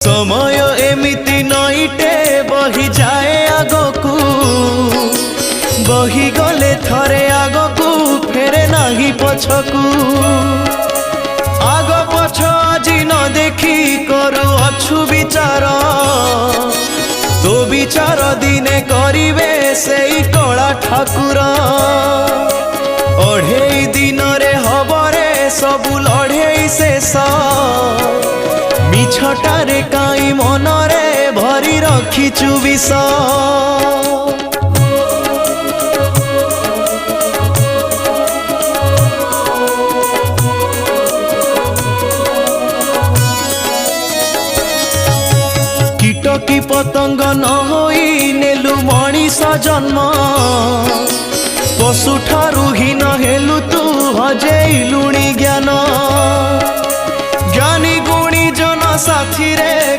समय एमिति नईटे बही जाए आगकू बही गले थरे आगकू फेरे नाही पछकू आग पछ आजी न देखी करू अछु विचार तो विचार दिने करिवे सेई कला ठाकुर अढ़ेई दिन रे हबरे सबु लढ़ेई शेष मिछटारे काई मनरे भरी रखिचु विष कीट की पतंग न होई नेलु मणिष जन्म पशु ठारू हीन हेलु तू हजेइलुणी ज्ञान ज्ञानी गुणी जन साथी रे।